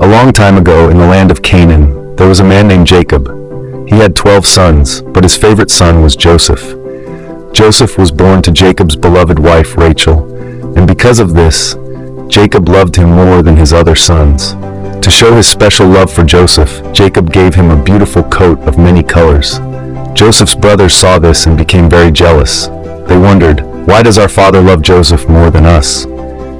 A long time ago, in the land of Canaan, there was a man named Jacob. He had 12 sons, but his favorite son was Joseph. Joseph was born to Jacob's beloved wife Rachel, and because of this, Jacob loved him more than his other sons. To show his special love for Joseph, Jacob gave him a beautiful coat of many colors. Joseph's brothers saw this and became very jealous. They wondered, "Why does our father love Joseph more than us?"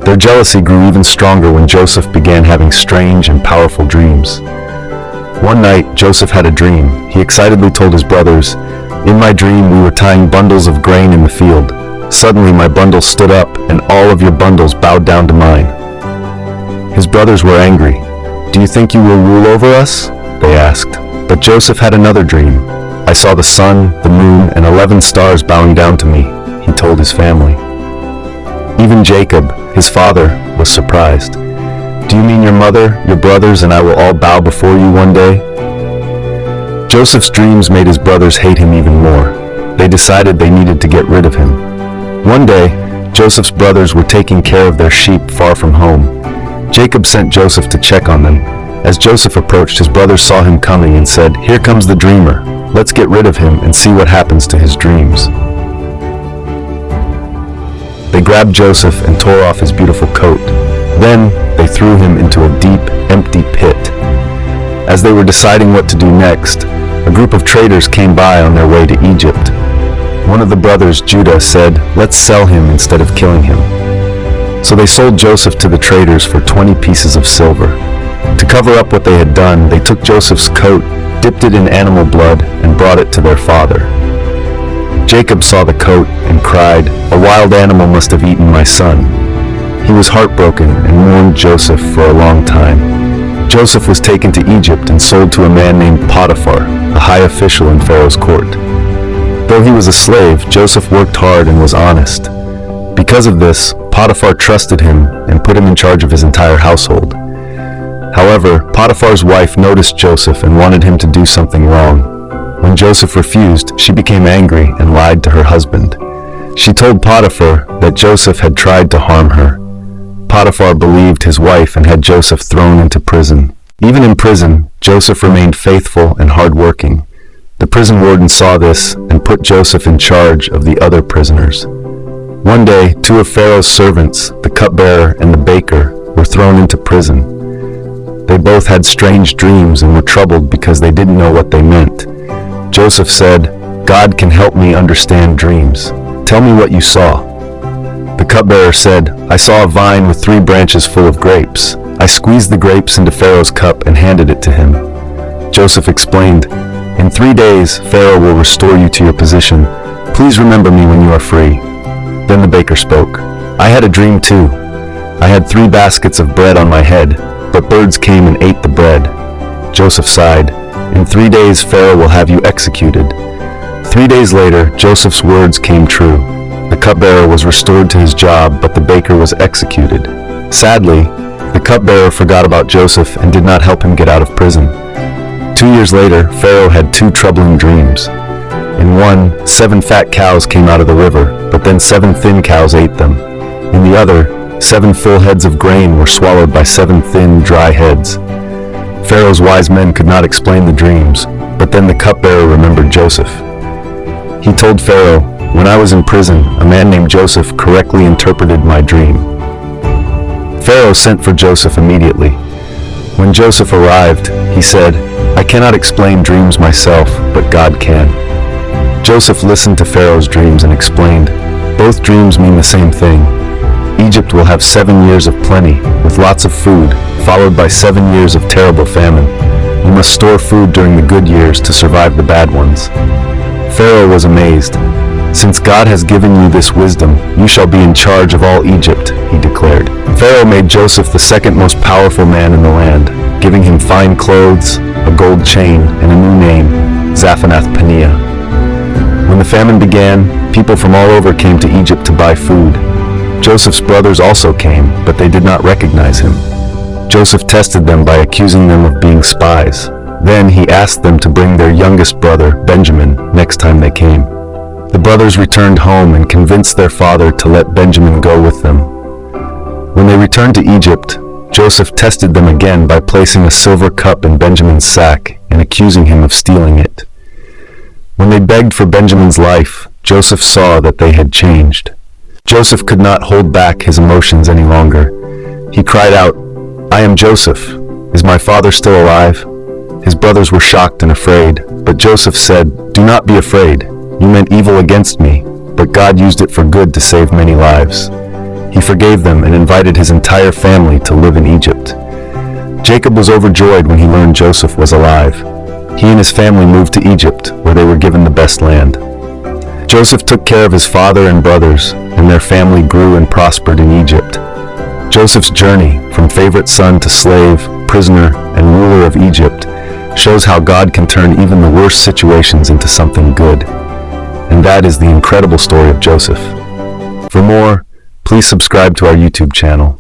Their jealousy grew even stronger when Joseph began having strange and powerful dreams. One night, Joseph had a dream. He excitedly told his brothers, "In my dream, we were tying bundles of grain in the field. Suddenly, my bundle stood up, and all of your bundles bowed down to mine." His brothers were angry. "Do you think you will rule over us?" they asked. But Joseph had another dream. "I saw the sun, the moon, and 11 stars bowing down to me," he told his family. Even Jacob, his father, was surprised. "Do you mean your mother, your brothers, and I will all bow before you one day?" Joseph's dreams made his brothers hate him even more. They decided they needed to get rid of him. One day, Joseph's brothers were taking care of their sheep far from home. Jacob sent Joseph to check on them. As Joseph approached, his brothers saw him coming and said, "Here comes the dreamer. Let's get rid of him and see what happens to his dreams." They grabbed Joseph and tore off his beautiful coat. Then they threw him into a deep, empty pit. As they were deciding what to do next, a group of traders came by on their way to Egypt. One of the brothers, Judah, said, "Let's sell him instead of killing him." So they sold Joseph to the traders for 20 pieces of silver. To cover up what they had done, they took Joseph's coat, dipped it in animal blood, and brought it to their father. Jacob saw the coat and cried, "A wild animal must have eaten my son." He was heartbroken and mourned Joseph for a long time. Joseph was taken to Egypt and sold to a man named Potiphar, a high official in Pharaoh's court. Though he was a slave, Joseph worked hard and was honest. Because of this, Potiphar trusted him and put him in charge of his entire household. However, Potiphar's wife noticed Joseph and wanted him to do something wrong. When Joseph refused, she became angry and lied to her husband. She told Potiphar that Joseph had tried to harm her. Potiphar believed his wife and had Joseph thrown into prison. Even in prison, Joseph remained faithful and hardworking. The prison warden saw this and put Joseph in charge of the other prisoners. One day, 2 of Pharaoh's servants, the cupbearer and the baker, were thrown into prison. They both had strange dreams and were troubled because they didn't know what they meant. Joseph said, "God can help me understand dreams. Tell me what you saw." The cupbearer said, "I saw a vine with 3 branches full of grapes. I squeezed the grapes into Pharaoh's cup and handed it to him." Joseph explained, "In 3 days, Pharaoh will restore you to your position. Please remember me when you are free." Then the baker spoke, "I had a dream too. I had 3 baskets of bread on my head, but birds came and ate the bread." Joseph sighed, "In 3 days Pharaoh will have you executed." 3 days later, Joseph's words came true. The cupbearer was restored to his job, but the baker was executed. Sadly, the cupbearer forgot about Joseph and did not help him get out of prison. 2 years later, Pharaoh had 2 troubling dreams. In one, 7 fat cows came out of the river, but then 7 thin cows ate them. In the other, 7 full heads of grain were swallowed by 7 thin, dry heads. Pharaoh's wise men could not explain the dreams, but then the cupbearer remembered Joseph. He told Pharaoh, "When I was in prison, a man named Joseph correctly interpreted my dream." Pharaoh sent for Joseph immediately. When Joseph arrived, he said, "I cannot explain dreams myself, but God can." Joseph listened to Pharaoh's dreams and explained, "Both dreams mean the same thing. Egypt will have 7 years of plenty, with lots of food, followed by 7 years of terrible famine. You must store food during the good years to survive the bad ones." Pharaoh was amazed. "Since God has given you this wisdom, you shall be in charge of all Egypt," he declared. Pharaoh made Joseph the 2nd most powerful man in the land, giving him fine clothes, a gold chain, and a new name, Zaphenath-Paneah. When the famine began, people from all over came to Egypt to buy food. Joseph's brothers also came, but they did not recognize him. Joseph tested them by accusing them of being spies. Then he asked them to bring their youngest brother, Benjamin, next time they came. The brothers returned home and convinced their father to let Benjamin go with them. When they returned to Egypt, Joseph tested them again by placing a silver cup in Benjamin's sack and accusing him of stealing it. When they begged for Benjamin's life, Joseph saw that they had changed. Joseph could not hold back his emotions any longer. He cried out, "I am Joseph. Is my father still alive?" His brothers were shocked and afraid, but Joseph said, "Do not be afraid. You meant evil against me, but God used it for good to save many lives." He forgave them and invited his entire family to live in Egypt. Jacob was overjoyed when he learned Joseph was alive. He and his family moved to Egypt, where they were given the best land. Joseph took care of his father and brothers, and their family grew and prospered in Egypt. Joseph's journey from favorite son to slave, prisoner, and ruler of Egypt shows how God can turn even the worst situations into something good. And that is the incredible story of Joseph. For more, please subscribe to our YouTube channel.